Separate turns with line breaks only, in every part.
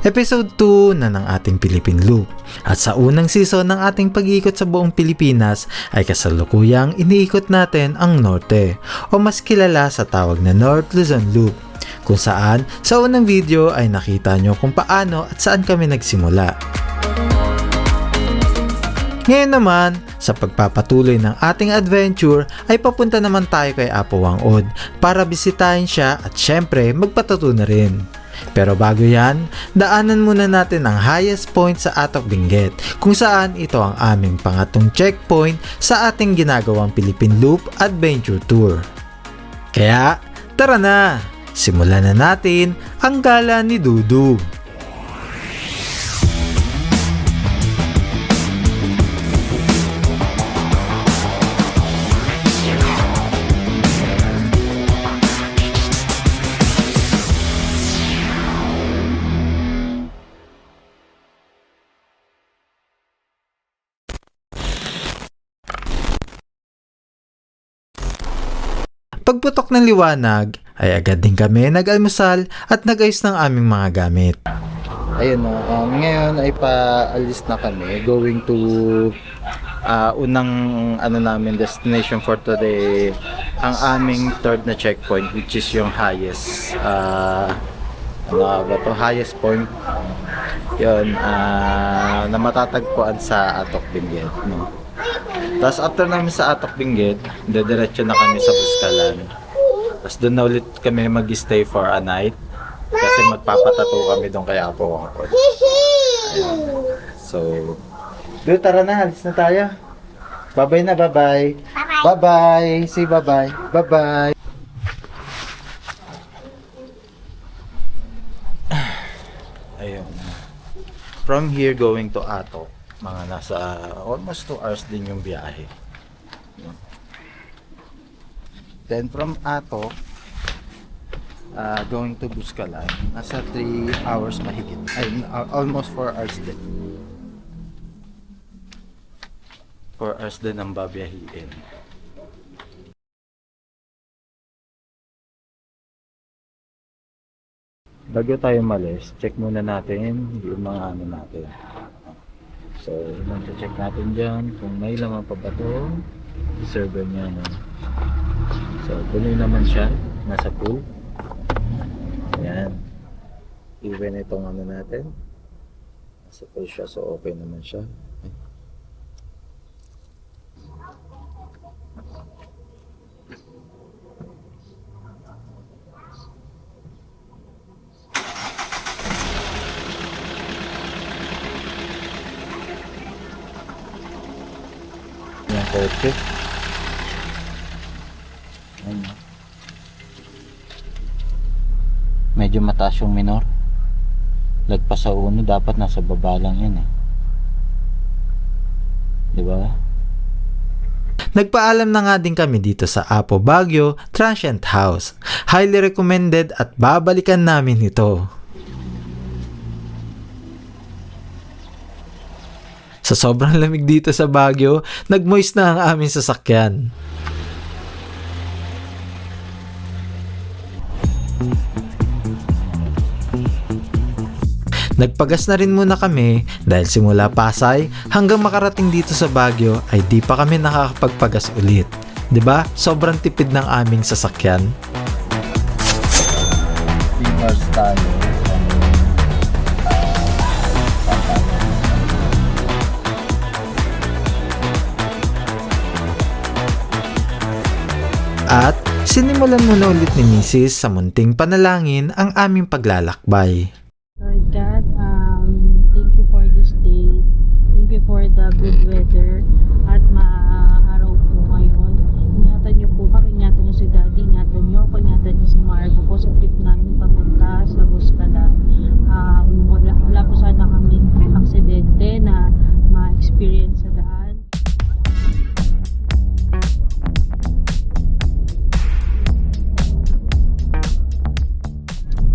Episode 2 na ng ating Philippine Loop. At sa unang season ng ating pag-iikot sa buong Pilipinas ay kasalukuyang iniikot natin ang Norte o mas kilala sa tawag na North Luzon Loop, kung saan sa unang video ay nakita nyo kung paano at saan kami nagsimula. Ngayon naman, sa pagpapatuloy ng ating adventure ay papunta naman tayo kay Apo Wang-od para bisitahin siya at syempre magpatato na rin. Pero bago yan, daanan muna natin ang highest point sa Atok Benguet, kung saan ito ang aming pangatong checkpoint sa ating ginagawang Philippine Loop Adventure Tour. Kaya, tara na! Simulan na natin ang gala ni Dudu. Pagputok ng liwanag, ay agad din kami nag-almusal at nag-ayos ng aming mga gamit.
Ayun no, ngayon ay paalis na kami, going to unang namin destination for today, ang aming third na checkpoint, which is yung highest highest point yun, na matatagpuan sa Atok Benguet, no? Tapos after namin sa Atok Benguet, diretso na kami sa Buscalan. Tapos doon na ulit kami mag-stay for a night kasi magpapatato kami doon kay Apo Wang-od. So, dude, tara na, halis na tayo. Bye-bye na, bye-bye. Bye-bye. Say bye-bye. Bye-bye. Ayun. From here going to Atok, mga nasa almost 2 hours din yung biyahe. Then from Atok, going to Buscalan, nasa 3 hours mahigit. Ay, almost 4 hours din. 4 hours din ang babiyahiin. Bago tayo malis, check muna natin yung mga natin. So, check natin dyan kung may laman pa ba ito. Server niya, no? So, tuloy naman siya. Nasa pool. Ayan. Even itong natin. Nasa pool siya. So, okay naman siya. Yung kotse. Medyo mataas yung minor. Lagpas sa uno, dapat nasa baba lang yan eh. Diba?
Nagpaalam na nga din kami dito sa Apo Baguio Transient House. Highly recommended at babalikan namin ito. Sa sobrang lamig dito sa Baguio, nagmoist na ang aming sasakyan. Nagpagas na rin muna kami dahil simula Pasay hanggang makarating dito sa Baguio ay di pa kami nakakapagpagas ulit. 'Di ba? Sobrang tipid ng aming sasakyan.
Fingers tayo.
At sinimulan muna ulit ni Mrs. sa munting panalangin ang aming paglalakbay.
Lord God, thank you for this day. Thank you for the good weather at maaraw po ngayon. Ingatan niyo po kami, ingatan niyo si Daddy, ingatan niyo ako, ingatan niyo si Marco po sa trip namin papunta sa Buscalan. Wala po sana kaming aksidente na ma-experience sa daan.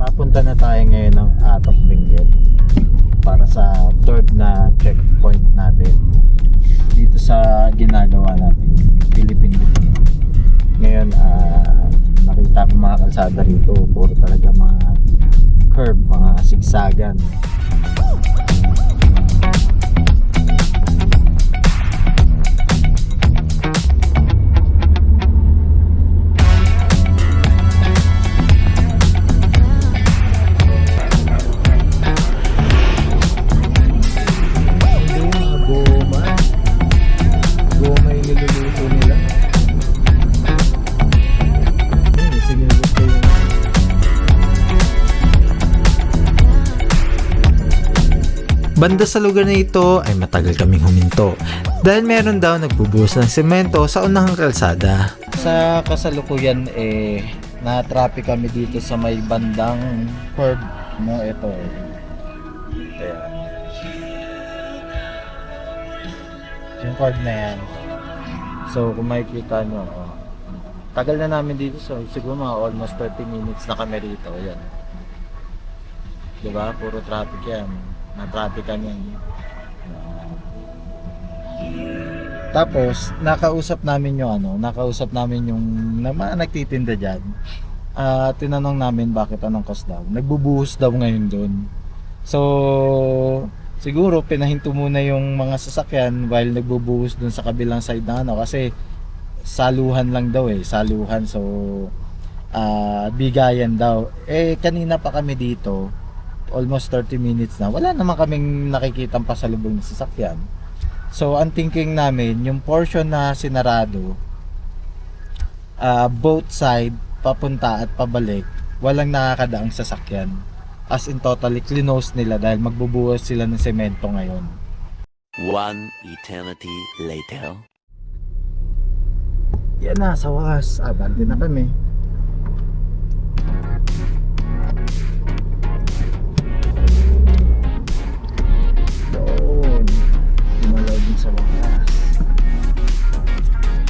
Papunta na tayo ngayon ng Atok Benguet para sa third na checkpoint natin dito sa ginagawa natin Philippine Loop. Ngayon nakita ko mga kalsada rito, puro talaga mga curve, mga zigzagan.
Banda sa lugar na ito ay matagal kaming huminto dahil meron daw nagbubuhos ng semento sa unahang kalsada.
Sa kasalukuyan na-traffic kami dito sa may bandang curb no, ito. Kaya yung curb na yan. So kung makikita nyo, tagal na namin dito, so siguro mga almost 30 minutes na kami rito. Yan. Diba? Puro traffic yan. Na-traffic kami. Tapos, nakausap namin yung mga nagtitinda dyan. Tinanong namin bakit anong cost daw. Nagbubuhos daw ngayon doon. So, siguro pinahinto muna yung mga sasakyan while nagbubuhos doon sa kabilang side na kasi saluhan lang daw saluhan. So, bigayan daw. Kanina pa kami dito, almost 30 minutes na. Wala naman kaming nakikitang pasalubong na sasakyan. So, ang thinking namin, yung portion na sinarado, both side, papunta at pabalik, walang nakakadaang sasakyan. As in totally close nila dahil magbubuhos sila ng semento ngayon.
One eternity later.
Yan na, sa wakas. Abante na kami. Doon. Lumalaw din sa wakas.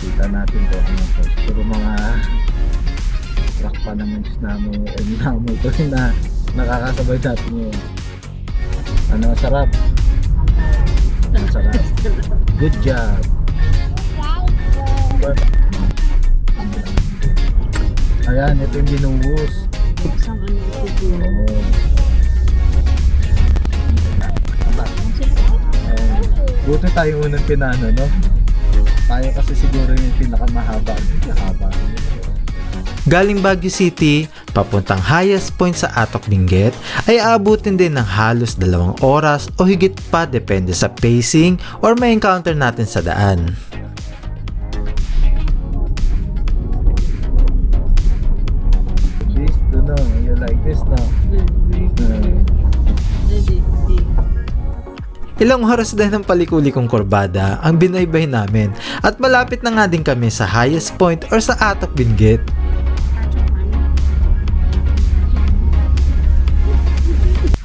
Kita natin to ano to. Pero mga truck pa naman namin ito na nakakasabay natin yun. Ano, sarap? Ang sarap. Good job. Ayan, ito yung binuhos.
Isang ano ito po.
Oo. Buti tayo unang pinano, no? Tayo kasi siguro yung pinakamahaba.
Galing Baguio City, papuntang highest point sa Atok Benguet ay aabutin din ng halos 2 oras o higit pa depende sa pacing or may encounter natin sa daan.
This, no? You like this, no?
Ilang oras din ng palikuli-kong kurbada ang binaybay namin at malapit na nga din kami sa highest point or sa Atok Benguet.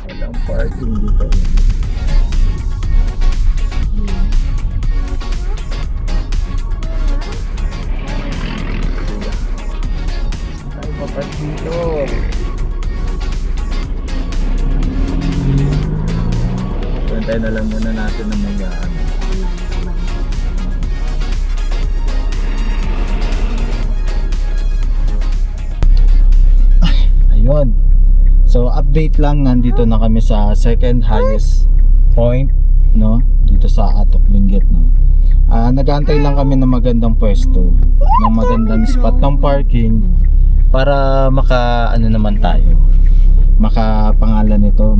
Walang parking dito. Ay, papat dito. Pantay na lang muna natin ng mga ano. Ayun. So update lang, nandito na kami sa second highest point, no? Dito sa Atok Benguet, no. Nag-aantay lang kami ng magandang pwesto, ng magandang spot ng parking para ano naman tayo. Pangalan nito,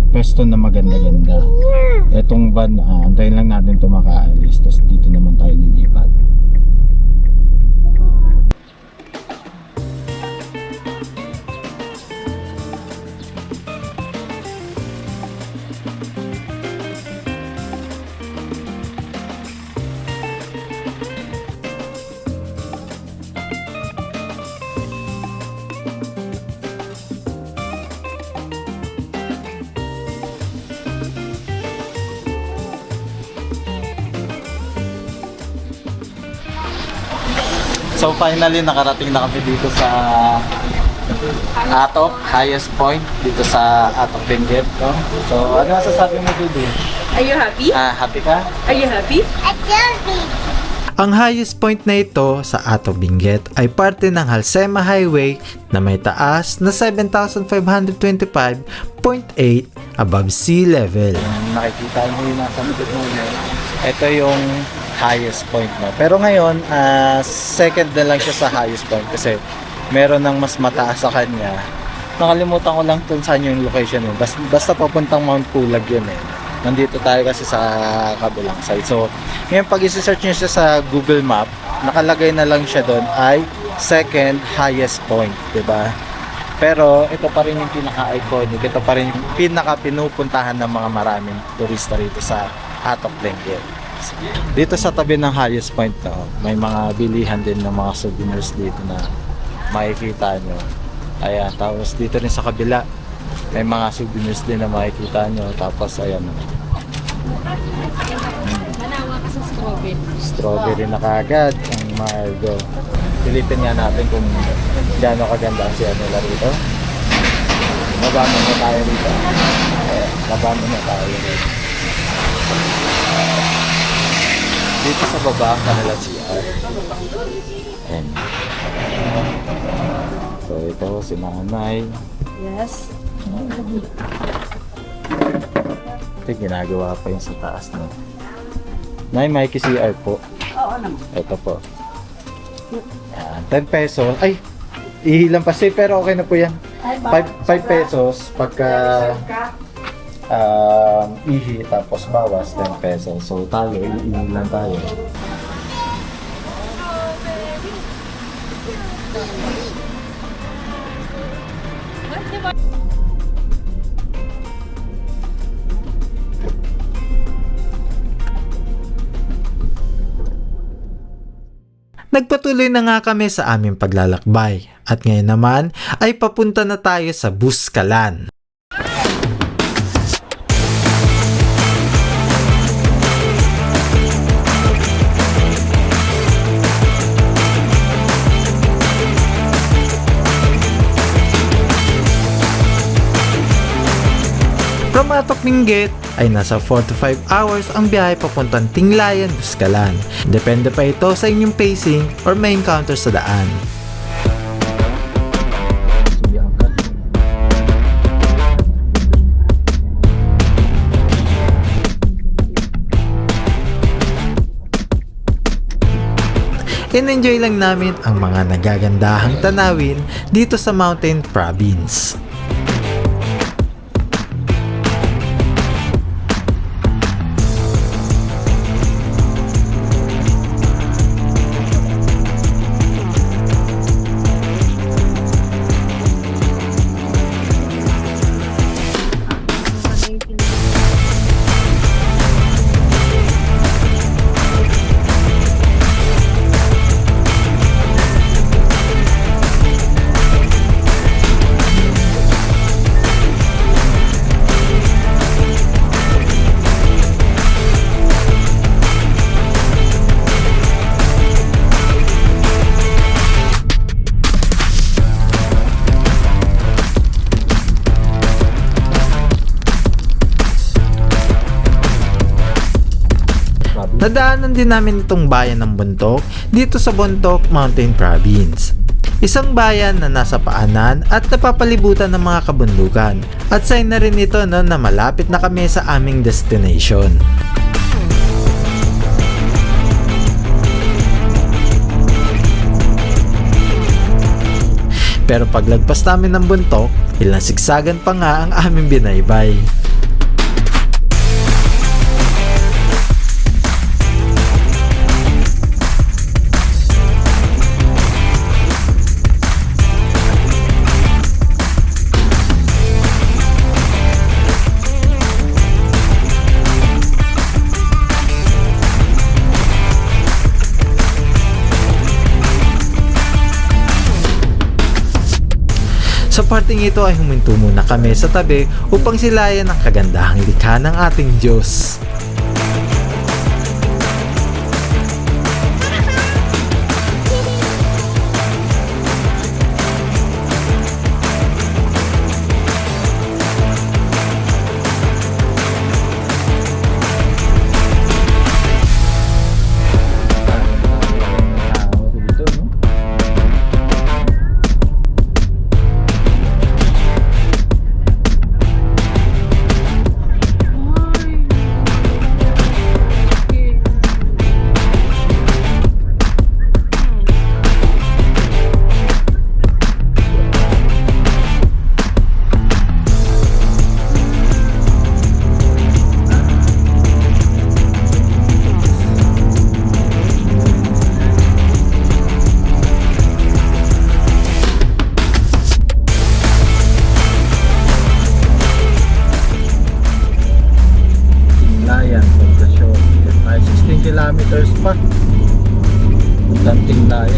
pwesto na maganda-ganda. Etong van, antayin lang natin ito makaalis, tapos dito naman tayo lilipat. So finally nakarating na kami dito sa Atok, highest point dito sa Atok Benguet, no? So ano masasabi mo dito?
Are you happy?
Happy ka?
Are you happy?
Ang highest point na ito sa Atok Benguet ay parte ng Halsema Highway na may taas na 7,525.8 above sea level.
Nakikita mo yung nasa likod mo yun. Ito yung highest point mo. Pero ngayon, second na lang siya sa highest point kasi meron ng mas mataas sa kanya. Nakalimutan ko lang kung saan yung location yun. Basta papuntang Mount Pulag yun eh. Nandito tayo kasi sa kabilang side. So, ngayon pag isi-search nyo siya sa Google Map, nakalagay na lang siya doon ay second highest point, 'di ba? Pero ito pa rin yung pinaka-iconic. Ito pa rin yung pinaka-pinupuntahan ng mga maraming turista rito sa Hatok Benguet. Dito sa tabi ng highest point na, may mga bilihan din ng mga souvenirs dito na makikita nyo. Ayan, tapos dito rin sa kabila, may mga souvenirs din na makikita nyo. Tapos ayan,
Manawa ka sa strawberry.
strawberry na kagad ang Margo. Pilitin nga natin kung gaano kaganda ang siya nila rito. Baba muna tayo rito. Baba muna tayo rito. Dito sa baba ang kanila CR. Ayan. So ito si nanay.
Yes.
Ito ginagawa pa yung sa taas na. Nay, may CR po.
Oo naman.
Ito po. Yan, 10 pesos. Ay, ihilang pa siya pero okay na po yan. 5 pesos pagka ihi tapos bawas 10 pesos. So tayo, iihi lang tayo.
Nagpatuloy na nga kami sa aming paglalakbay at ngayon naman ay papunta na tayo sa Buskalan. From Hatok Benguet ay nasa 4 to 5 hours ang biyahe papuntang Tinglayan, Buskalan. Depende pa ito sa inyong pacing or may encounter sa daan.
Sige, angkat.
In-enjoy lang namin ang mga nagagandahang tanawin dito sa Mountain Province. Nadaanan din namin itong bayan ng Bontoc dito sa Bontoc Mountain Province. Isang bayan na nasa paanan at napapalibutan ng mga kabundukan. At sign na rin ito na malapit na kami sa aming destination. Pero paglagpas namin ng Bontoc, ilang sigsagan pa nga ang aming binaybay. Sa parting ito ay huminto muna kami sa tabi upang silayan ang kagandahang likha ng ating Diyos.
Dito, no?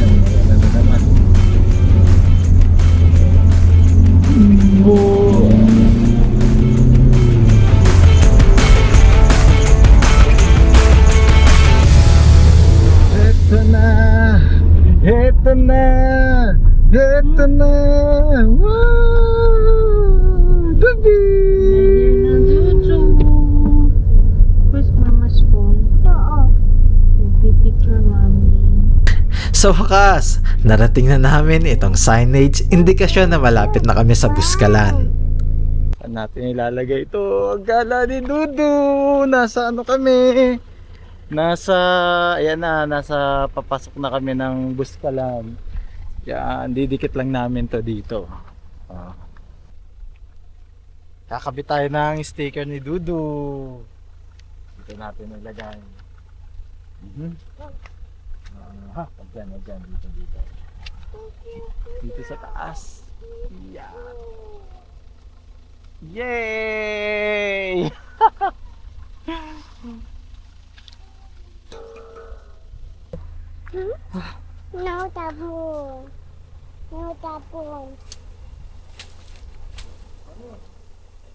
Ayan na naman. Eto na! Eto na! Eto na! Wow! Baby!
Where's mama's phone? Oo. Picture mommy.
Sa wakas, narating na namin itong signage, indikasyon na malapit na kami sa Buskalan.
Saan natin ilalagay ito? Ang gala ni Dudu! Nasa ano kami? Ayan na, nasa papasok na kami ng Buskalan. Yan, didikit lang namin to dito. Kakabit tayo ng sticker ni Dudu. Dito natin ilagay. Dyan, dito. Dito sa taas. Yan. Yay!
No taboo. No taboo.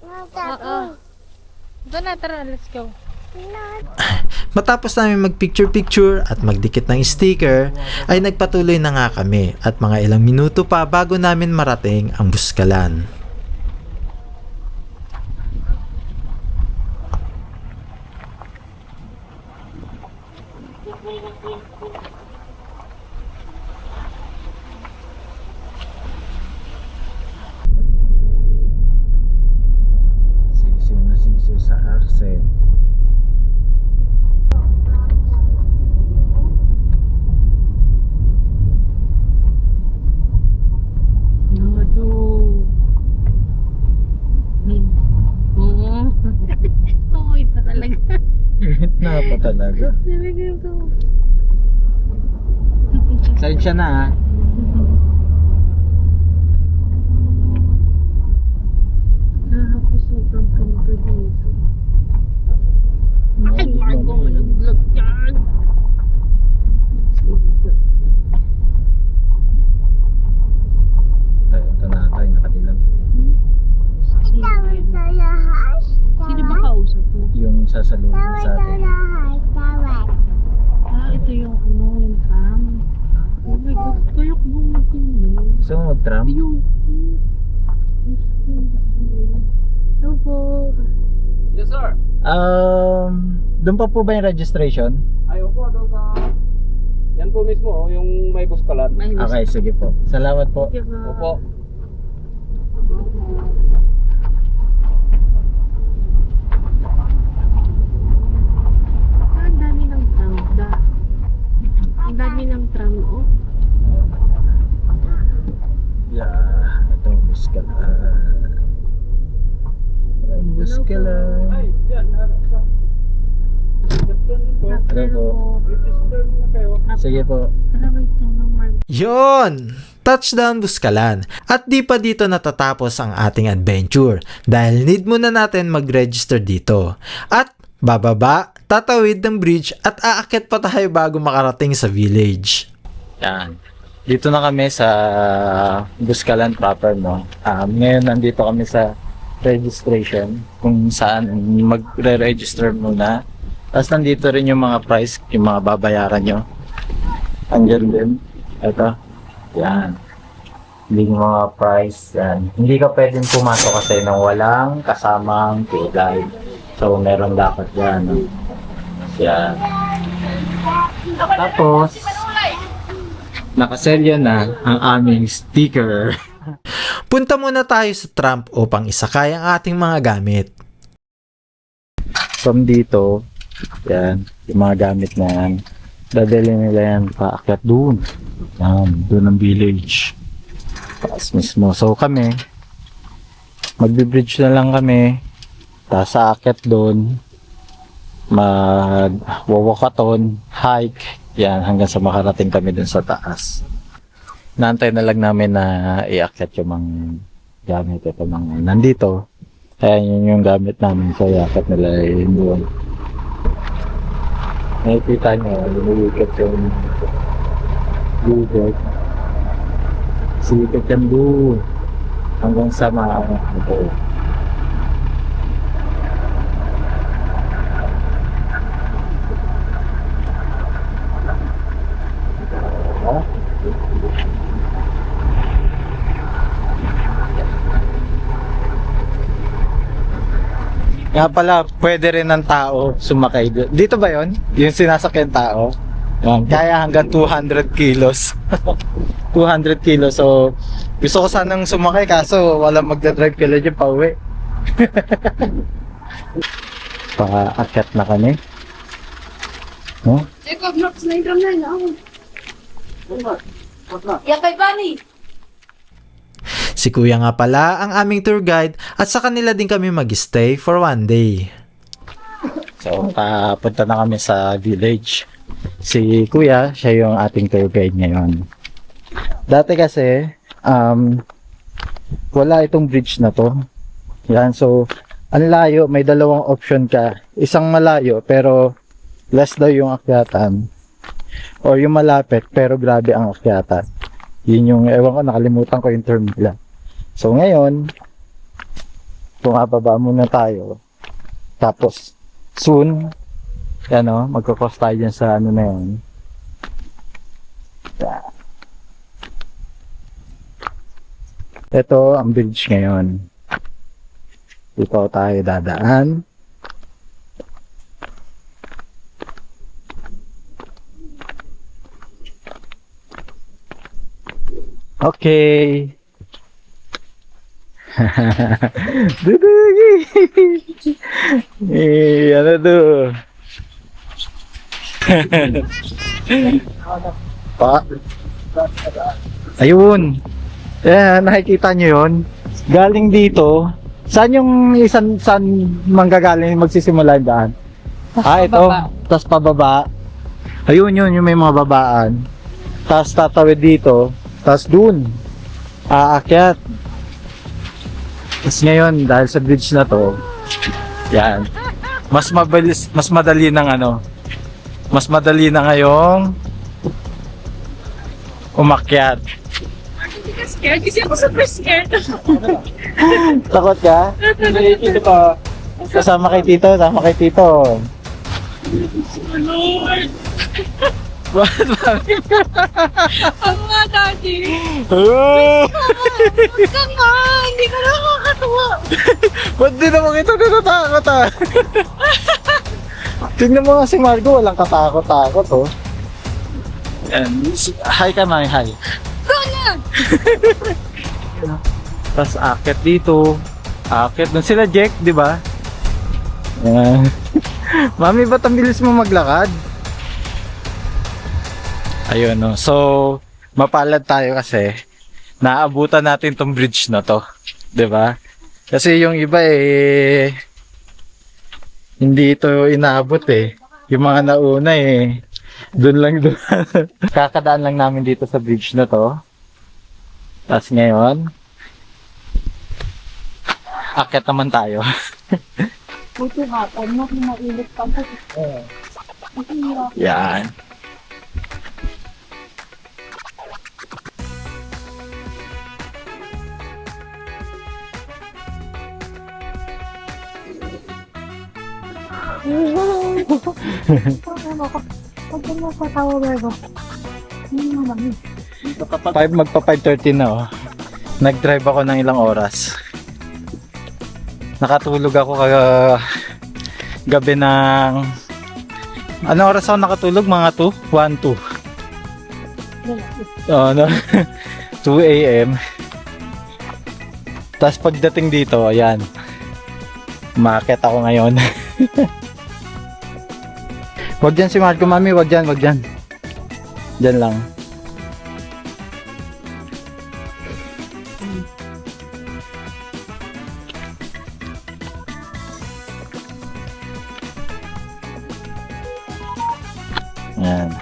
No taboo.
Doon na, tara, let's go.
No.
Matapos namin magpicture-picture at magdikit ng sticker, ay nagpatuloy na nga kami at mga ilang minuto pa bago namin marating ang Buskalan.
Sisiw na sisiw sa accent.
Nado. Oo. Oo, ito talaga.
Na pa talaga.
Talaga ito.
Saan siya na ha?
Grabe, sobrang ganda dito. Ay, bago malaglag yan.
Ito na tayo, nakadilang.
Sino ba yun? Sino ba kausap mo?
Yung sasalubong sa atin.
Ah, ito yung ano, yung tram. Oh my God, kayak bumagin mo.
Gusto mo mag-tram?
Ayun. Hello po.
Yes, sir.
Doon pa po ba yung registration?
Ayaw po, doon sa... Yan po mismo, oh, yung may buskalan.
May
Okay, sige po. Salamat po.
Thank you po.
Opo.
Ah, ang dami ng tram. Ang dami ng tram, oh.
Yeah, ito ang Buskalan. Ang Buskalan.
Ay, yan.
Hello po.
Register na kayo.
Sige po.
Tara, wait lang naman.
Yon! Touchdown Buskalan. At di pa dito natatapos ang ating adventure dahil need muna natin mag-register dito. At bababa, tatawid ng bridge at aakyat pa tayo bago makarating sa village.
Yan. Dito na kami sa Buskalan proper, no? Ngayon nandito kami sa registration kung saan magre-register muna. Tapos nandito rin yung mga price, yung mga babayaran nyo. Andyan din. Ito. Yan. Hindi yung mga price. Yan. Hindi ka pwedeng pumasok kasi nang walang kasamang tour guide. So, meron dapat yan. No? Yan. Tapos, nakaselyo na ang aming sticker.
Punta muna tayo sa tram upang isakay ang ating mga gamit.
From dito, yan, yung mga gamit na yan, dadali nila yan paakyat doon. Yan, doon ang village. Taas mismo. So kami, magbe-bridge na lang kami, tapos aakyat doon, mag-wawakaton, hike, yan, hanggang sa makarating kami doon sa taas. Naantay na lang namin na iakyat yung mga gamit ito mga nandito. Kaya yun yung gamit namin, so iakyat nila yun doon. Nakikita nyo, lumilikat yung Bukid. Sikat yan doon. Hanggang sa mga ito. Nga pala, pwede rin ng tao sumakay dito. Dito ba yon? Yung sinasakyan tao? Yan. Kaya hanggang 200 kilos. 200 kilos. So, gusto ko sanang sumakay kaso walang magdadrive kila dyan pa uwi. Pa-akyat na kami. No?
Jacob, Nox, na-intram na yun. Yan kay Bunny.
Si Kuya nga pala ang aming tour guide at sa kanila din kami mag-stay for 1 day.
So, papunta na kami sa village. Si Kuya, siya yung ating tour guide ngayon. Dati kasi, wala itong bridge na to. Yan, so, ang layo, may dalawang option ka. Isang malayo, pero less daw yung akyatan. Or yung malapit, pero grabe ang akyatan. Yun yung, ewan ko, nakalimutan ko yung term nila. So, ngayon, bumababa muna tayo. Tapos, soon, yan o, magkakross tayo dyan sa ano na yun. Ito ang bridge ngayon. Dito tayo dadaan. Okay. Dudugi. Ano to? Pa. Ayun. Yan, nakikita nyo yun. Galing dito. Saan yung saan manggagaling magsisimula yung daan? Ito. Tapos pababa. Ayun yun, yung may mga babaan. Tapos tatawid dito. Tapos dun. Aakyat. Tapos ngayon, dahil sa bridge na to, yan. Mas mabilis, mas madali ng ano. Mas madali na ngayong umakyat.
Hindi ka scared? Kasi ako super scared.
Takot ka?
Ito pa.
Kasama kay Tito, sama kay Tito.
Lord!
Bakit
Ang nga, Daddy! Huwag ka nga! Hindi ka nakakatuwa!
Ba't di naman kita natatakot ah? Tingnan mo nga si Margo, walang katakot-takot oh. Yan. Hi ka na, hi.
Ganyan!
Tapos akit dito. Akit doon sila Jack, di ba? Yan. Mami, ba't ang bilis mo maglakad? Ayun no. So, mapalad tayo kasi naabutan natin tong bridge na to. 'Di ba? Kasi yung iba hindi ito inaabot eh. Yung mga nauna doon lang doon. Kakadaan lang namin dito sa bridge na to. Tapos ngayon, akyat naman tayo.
Buti nga, ano kung mainit pa po.
Yan.
Pag mo sa tower ko.
Magpa 5:30 na oh. Nag-drive ako ng ilang oras. Nakatulog ako gabi ng anong oras ako nakatulog? Mga 2? 1, 2. Oh, no. 2 AM. Tapos pagdating dito, ayan. Umakyat ako ngayon. Wag dyan si Marco, mami. Wag dyan, wag dyan. Dyan lang. Ayan.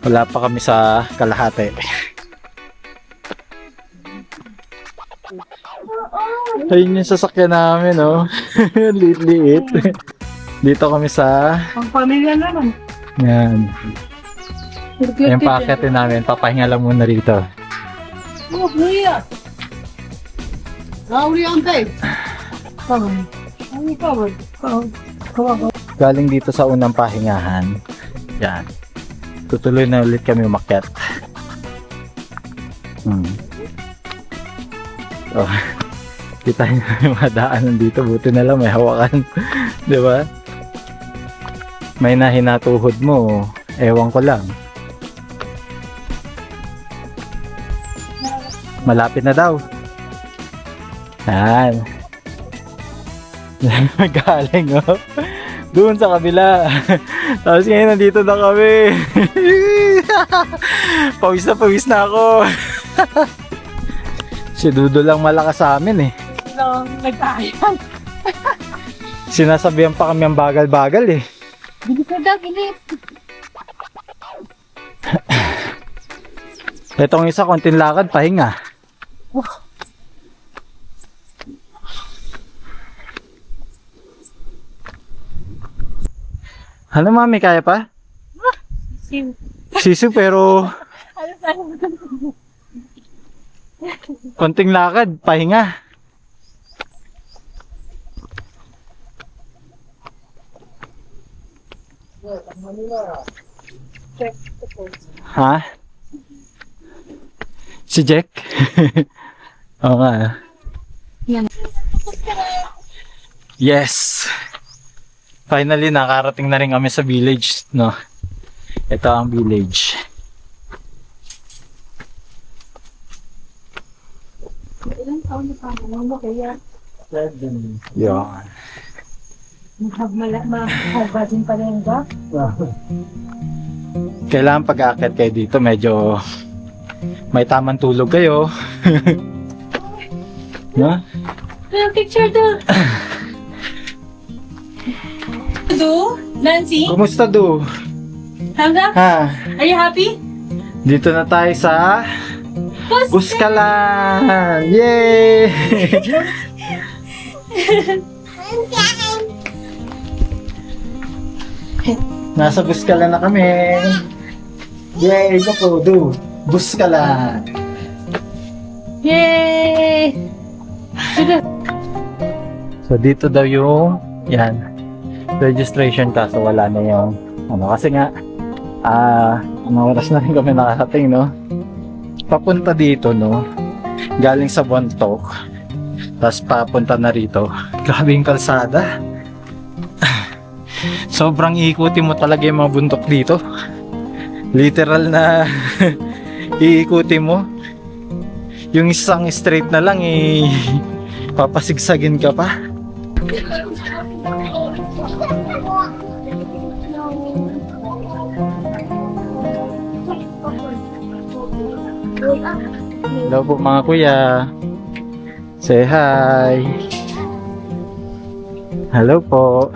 Wala pa kami sa kalahati. Ayun yung sasakyan namin, oh. Liit-liit. Dito kami sa...
Ang pamilya naman.
Yan. Yung paakyatin namin, papahinga lang muna rito.
Oh, Maria! How are you on day? Come on.
Galing dito sa unang pahingahan. Yan. Tutuloy na ulit kami umakyat. Oh, kita nyo yung mga daanan dito. Buti na lang may hawakan. Di ba? May nahinatuhod mo. Ewan ko lang. Malapit na daw. Yan. Galing, oh. Doon sa kabila. Tapos ngayon nandito na kami. Pawis na ako. Si Dudo lang malakas sa amin eh.
Nag-ayan.
Sinasabihan pa kami ang bagal-bagal eh.
Bilis na daw, bilis.
Itong isa, konting lakad, pahinga. Ano mami, kaya pa? Sisu pero konting lakad, pahinga. Ha? Si Jack? Oo nga. Yes! Finally, nakarating na rin kami sa village, no? Ito ang village.
Ilang taon na pa mo kaya?
7. Yan.
Mahaba din pala yung ba?
Kailangan pag-aakyat kayo dito, medyo may tamang tulog kayo. No?
Picture doon. Do? Nancy?
Kumusta do?
Hanggang?
Ha?
Are you happy?
Dito na tayo sa Buskalan! Yay! Nasa Buskalan na kami. Yay! Ako, do. Buskalan!
Yay!
So dito daw yung yan registration, kaso wala na yung ano, kasi nga anong oras na rin kami nakakating, no? Papunta dito, no? Galing sa Bontoc, tapos papunta na rito. Grabe yung kalsada. Sobrang iikutin mo talaga yung mga bundok dito. Literal na iikutin mo. Yung isang straight na lang papasigsagin ka pa. Hello po mga kuya. Say hi. Hello po.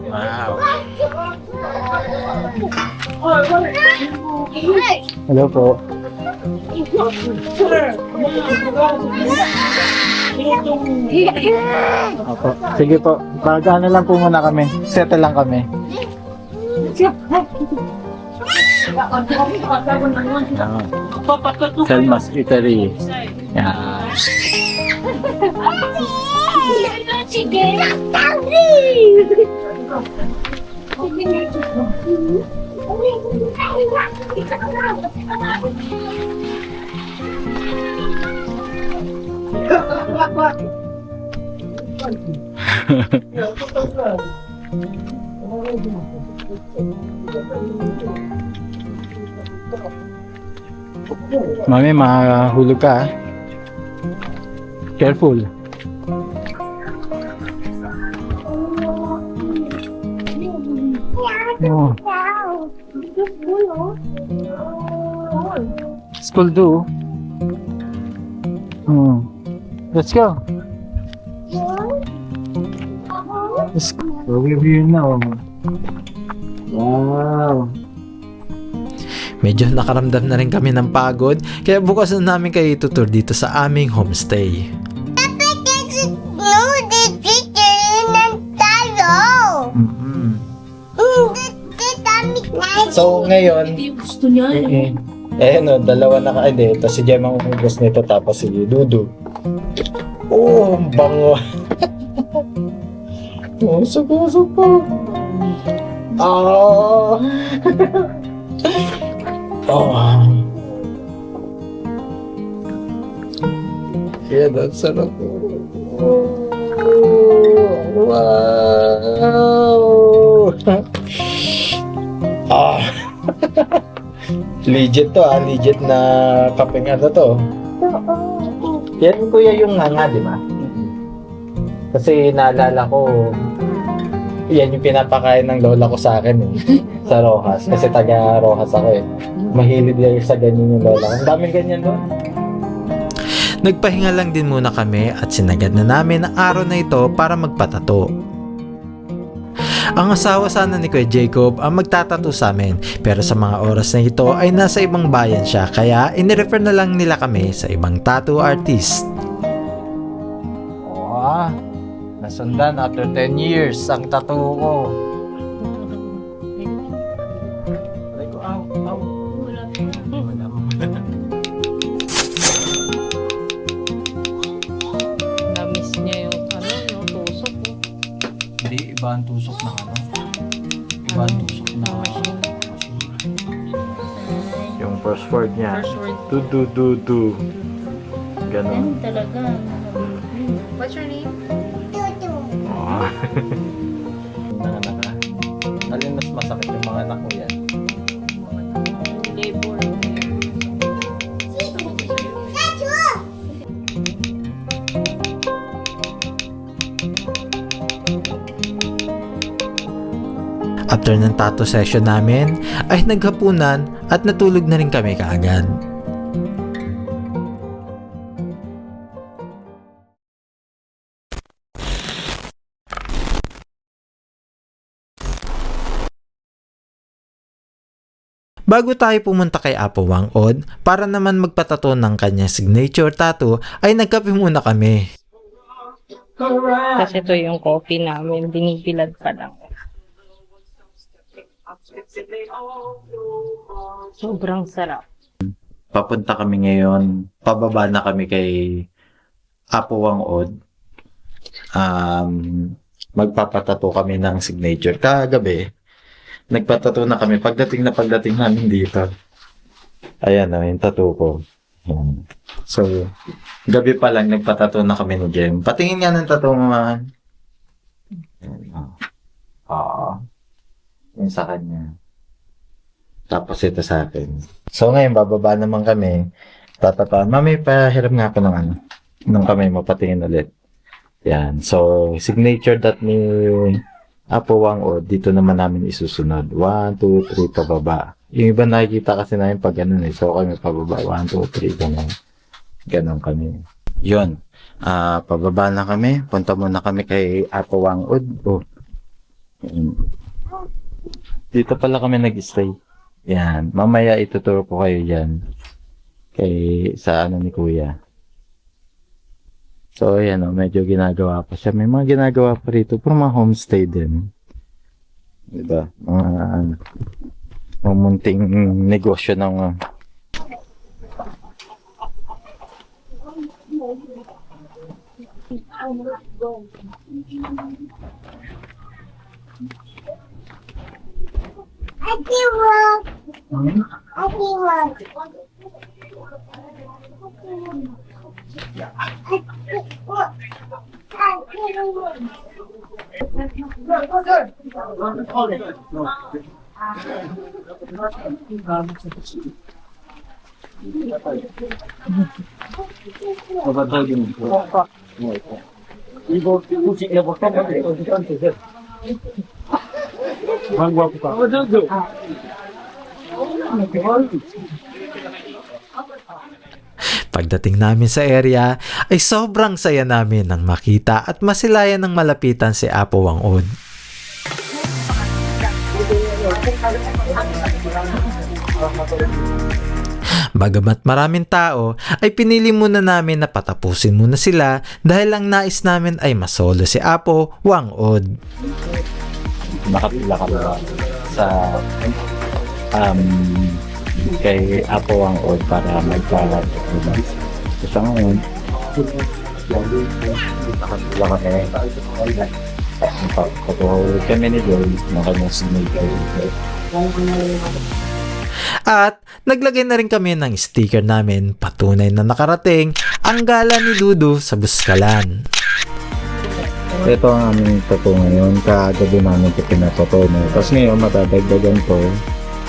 Wow. Hello po. Opo. Sige po. Mag-ano lang po muna kami. Settle lang kami. Selma's Eatery. Yan. Mami, mahulog ka. Careful. Oh. School do. Let's go. Let's go. Review now. Wow.
Medyo nakaramdam na rin kami ng pagod, kaya bukas na namin kayo itutur dito sa aming homestay. So ngayon,
Hindi yung gusto niya.
ayun o, dalawa na ka-ede. Tapos si Jem ang umubos nito, tapos si Dudu. Oh, ang bango. Usok-usok pa. Ah. Oh. Yan, ang sarap. Wow. Ah. Legit to legit na kapeng ano to. Yan kuya yung nga, di ba? Kasi naalala ko, yan yung pinapakain ng lola ko sa akin sa Rojas. Kasi taga Rojas ako Mahilig yan sa ganyan yung lola ko. Ang daming ganyan doon. Nagpahinga lang din muna kami at sinagad na namin ang araw na ito para magpatato. Ang asawa sana ni Kuya Jacob ang magtatato sa amin, pero sa mga oras na ito ay nasa ibang bayan siya, kaya inirefer na lang nila kami sa ibang tattoo artist.
Wow. Nasundan after 10 years ang tattoo ko.
Na-miss niya yung tusok ko.
Hindi, iba ang tusok ng ano. Iba ang tusok ng
machine.
Yung first word niya,
First word.
du. Ganon.
Talaga. What's your name?
Oh.
nanganak ka. Alin mas masakit yung mga anak mo yan?
Labor.
After ng tattoo session namin, ay naghapunan at natulog na rin kami kaagad. Bago tayo pumunta kay Apo Wang Od para naman magpatato ng kanyang signature tattoo, ay nagkape muna kami.
Kasi ito yung coffee namin. Binibilad pa lang. Sobrang sarap.
Papunta kami ngayon, pababa na kami kay Apo Wang Od. Magpapatato kami ng signature. Kagabi, nagpatato na kami. Pagdating namin dito. Ayan yung tattoo ko. Ayan. So, gabi pa lang nagpatato na kami ni Jem. Patingin nga ng tattoo mo, man. Yung sa kanya. Tapos ito sa akin. So ngayon, bababa naman kami. Tatapaan. Mami, pahiram nga ako ng ng kamay mo. Patingin ulit. Yan. So, signature dot ni Apo Wang Od. Dito naman namin isusunod. 1, 2, 3, pababa. Yung iba nakikita kasi namin pag ganun So, kami pababa. 1, 2, 3, ganun. Ganun kami. Yun. Pababa na kami. Punta muna kami kay Apo Wang Od. Dito pala kami nag-stay. Yan. Mamaya ituturo ko kayo dyan. Sa ni Kuya. So, ayan medyo ginagawa pa siya. May mga ginagawa pa rito. Pero mga homestay din. Diba? Mga munting negosyo ng Pagdating namin sa area ay sobrang saya namin nang makita at masilayan ng malapitan si Apo Wang-od. Bagamat maraming tao, ay pinili muna namin na patapusin muna sila dahil ang nais namin ay masolo si Apo Wang-od.
Nakapila ka ba sa kay Apo Wang-od para magkalat. So sa ngayon, nakapila kami. Patuhawag kami ni Joyce na kanyang signature.
At naglagay na rin kami ng sticker namin patunay na nakarating ang gala ni Dudu sa Buskalan.
Ito ang aming tattoo ngayon. Kagabi namin ito pinatato. Tapos ngayon matadagdagan to.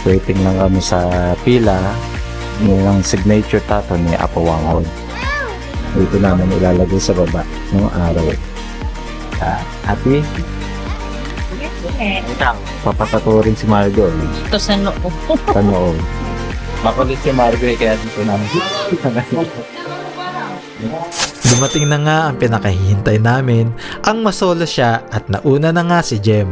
Waiting lang kami sa pila ng signature tattoo ni Apo Wang-od. Dito namin ilalagay sa baba ng araw. Happy? Papatato rin si Margo.
Ito sa noo.
Tanong. Makulit si Margo kaya dito namin.
Dumating na nga ang pinakahihintay namin, ang masolo siya at nauna na nga si Jem.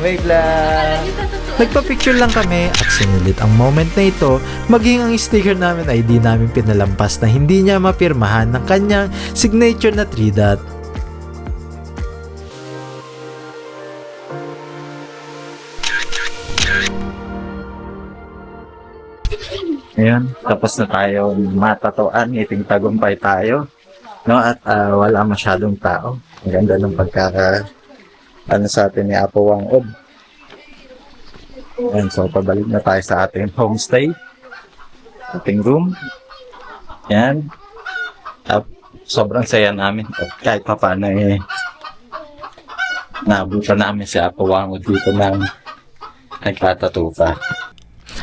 Wait lang.
Nagpa-picture lang kami at sinulit ang moment na ito, maging ang sticker namin ay di namin pinalampas na hindi niya mapirmahan ng kanyang signature na 3 dot.
Ayan, tapos na tayo matatoan, ngiting tagumpay tayo. No, at wala masyadong tao. Ang ganda ng sa atin ni Apo Wang-od. Ayan, so pabalik na tayo sa ating homestay. Ating room. Ayan. At sobrang saya namin. At kahit pa paano naabutan namin si Apo Wang-od dito ng nagtatato pa.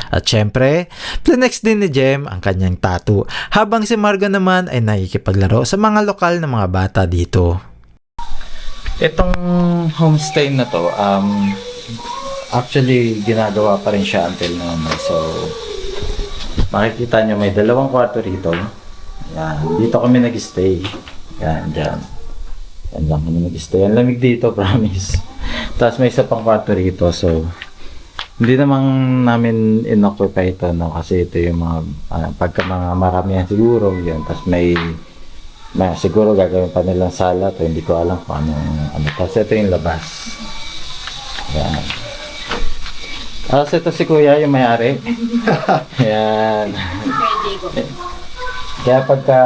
At syempre, flex din ni Jem ang kanyang tattoo, habang si Margo naman ay nakikipaglaro sa mga lokal na mga bata dito.
Itong homestay na to, actually ginagawa pa rin siya until now. So, makikita nyo may 2 kwarto rito. Yan, dito kami nag-stay. Yan, dyan. Yan lang kami nag-stay. Ang lamig dito, promise. Tapos may isa pang kwarto rito. So, hindi naman namin inoccupy ito, no? Kasi ito yung mga, pagka mga maramihan siguro, yan. Tapos may siguro gagawin pa nilang sala to, hindi ko alam kung ano. Tapos ito yung labas. Yan. Tapos ito si Kuya, yung may-ari. Yan. Kaya pagka,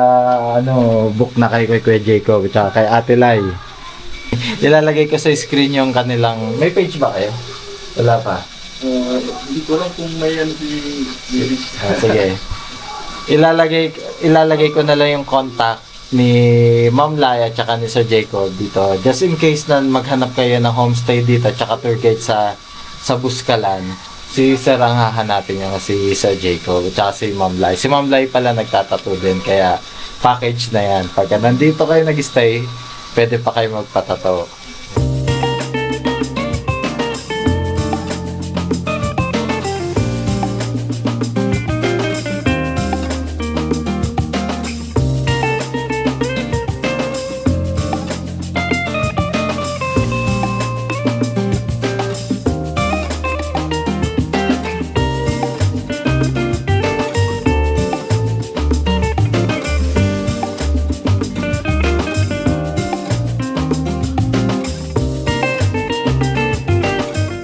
book na kay Kuya Jacob, at kay Ate Lai, ilalagay ko sa screen yung kanilang, may page ba kayo? Wala pa.
Hindi ko lang kung may
Sige. Ilalagay ko na lang yung contact ni Ma'am Lai at saka ni Sir Jacob dito. Just in case na maghanap kayo ng homestay dito at saka tour guide sa Buskalan. Si Sir ang hahanapin niya, si Sir Jacob at saka si Ma'am Lai. Si Ma'am Lai pala nagtatato din, kaya package na yan. Pagka nandito kayo nag-stay, pwede pa kayo magpatato.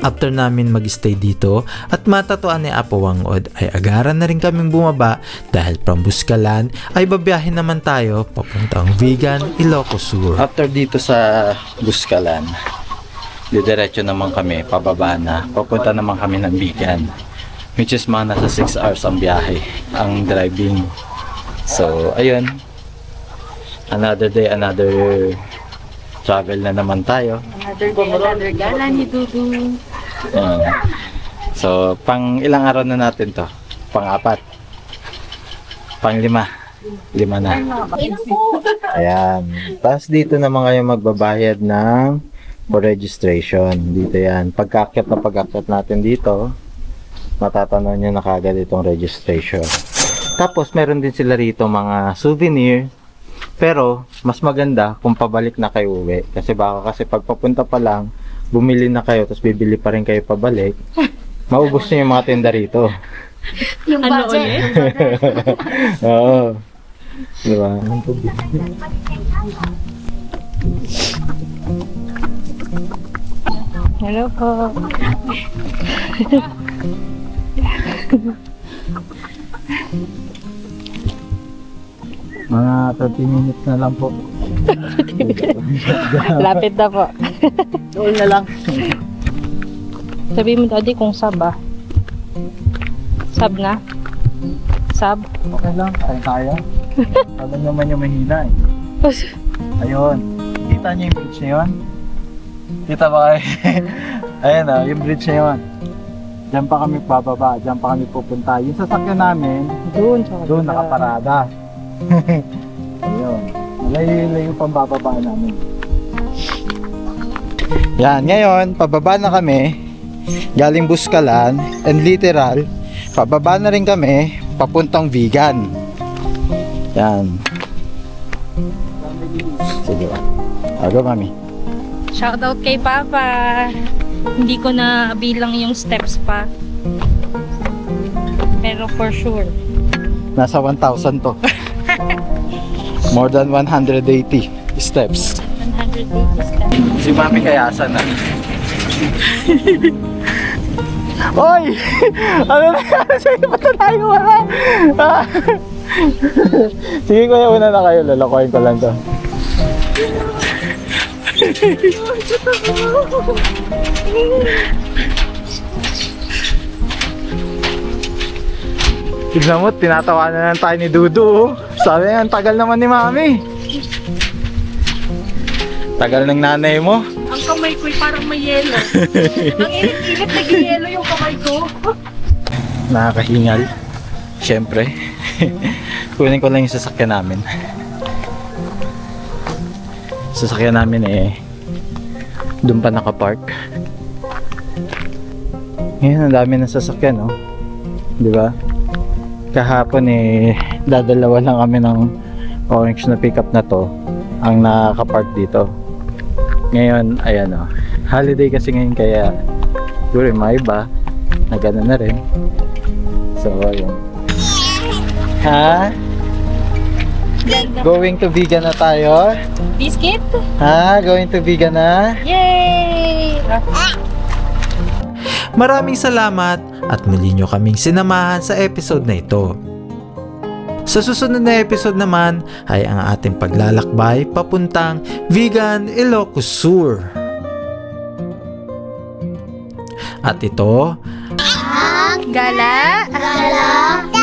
after namin mag-stay dito at matatuan ni Apo Wangod ay agaran na rin kaming bumaba dahil from Buscalan ay babiyahin naman tayo papuntang Vigan, Ilocos Sur. After dito sa Buscalan, didiretso naman kami, pababa na, papunta naman kami ng Vigan, which is mga nasa 6 hours ang biyahe, ang driving. So, ayun, another day, another travel na naman tayo.
Another day, another gala ni Dudu.
Ayan. So, pang ilang araw na natin to? Pang-4. Pang-5. 5 na. Ayan. Tapos dito naman kayo magbabayad ng for registration. Dito yan. Pagkaakyat natin dito, matatanaw nyo na kagad itong registration. Tapos, meron din sila rito mga souvenir. Pero, mas maganda kung pabalik na kayo uwi. Kasi baka kasi pagpapunta pa lang, bumili na kayo, tapos bibili pa rin kayo pabalik. Maubos nyo yung mga tinda rito.
Yung budget.
Oo. Diba?
Hello po.
Mga 30 minutes na lang po.
Lapit na po.
Doon na lang.
Sabi mo daddy kung sab ah. Sab na? Sab?
Okay lang, kaya. Alam naman yung mahina eh. Ayun. Kita niyo yung bridge na yun? Kita ba kayo? Ayan o, yung bridge na yun. Diyan pa kami bababa, diyan pa kami pupunta. Yung sasakyan namin, doon nakaparada. Ayun. Layo-layo pang bababa namin. Yan, ngayon, pababa na kami. Galing Buscalan, and literal, pababa na rin kami, papuntang Vigan. Yan. Sige ba? Aga, mami.
Shoutout kay Papa. Hindi ko na bilang yung steps pa. Pero for sure.
Nasa 1,000 to. More than 180 steps.
180 steps.
Si mami kaya asan na? Oy! Ano na yan? Sige, ba't na tayo wala? Sige kuya, una na kayo. Lalakoyin ko lang to. Tignan mo, tinatawanan na tayo ni Dudu. Sabi nga, ang tagal naman ni mami. Tagal ng nanay mo.
Ang kamay ko'y parang may yelo. Ang init-init nag-yelo yung kamay ko.
Nakakahingal. Siyempre. Kunin ko lang yung sasakyan namin. Sasakyan namin eh doon pa nakapark. Ngayon ang dami ng sasakyan, no? Di ba? Kahapon eh dadalawa lang kami ng orange na pickup na to ang nakapark dito. Ngayon, ayan o. Holiday kasi ngayon kaya siguro yung mga iba na gano'n na rin. So, ayun. Ha? Going to Vigan na tayo?
Biscuit?
Ha? Going to Vigan na?
Yay!
Maraming salamat at muli nyo kaming sinamahan sa episode na ito. Sa susunod na episode naman ay ang ating paglalakbay papuntang Vigan, Ilocos Sur. At ito,
Gala!
Gala!